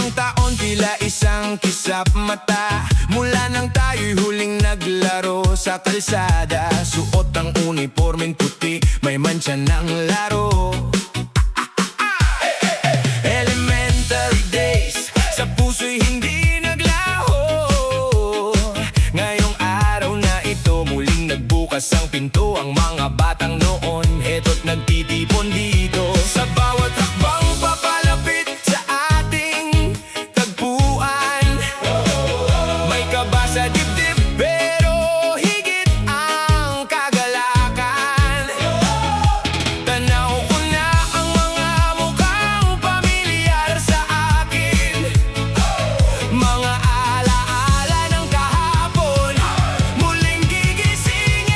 Limang taon tila isang kisap mata, mula nang tayo'y huling naglaro sa kalsada. Suot ang uniformeng puti, may mantsa ng laro. Elementary days, sa puso'y hindi naglaho. Ngayong araw na ito, muling nagbukas ang pinto. Ang mga batang noon, eto't nagtitipon dito. Sa bawat hakbang papalapit sa ating tagpuan, may kaba sa dibdib pero higit ang kagalakan. Tanaw ko na ang mga mukhang pamilyar sa akin, mga alaala ng kahapon, muling gigisingin.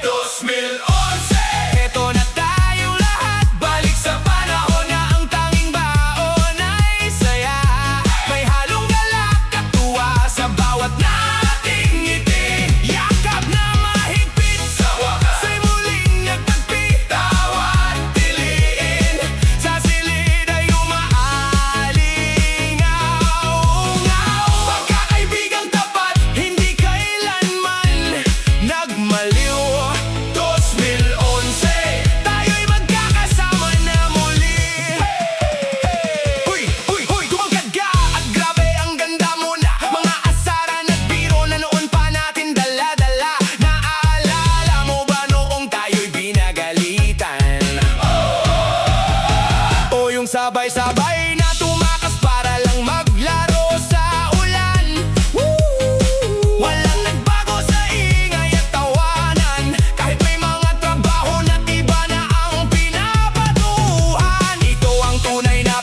2011, eto na tayong lahat, balik sa panahon na ang tanging baon ay saya. May halong galak at tuwa sa bawat nating ngiti. Yakap na mahigpit, sa wakas ay muling nagtagpi. Tawad, tiliin, sa silid ay umaalingaw-ngaw. Pagkakaibigang tapat, hindi kailanman nagmaliw. 2011, tayo'y magkakasama na muli. Huy, huy, huy, tumangkad ka at grabe ang ganda mo na. Mga asaran at biro na noon pa natin dala-dala. Naaalala mo ba noong tayo'y binagalitan? O yung sabay-sabay na tumakas para lang maglaro sa ulan. Walang nagbago sa ingay at tawanan, kahit may mga trabaho na't iba na ang pinapatuhan. Ito ang tunay na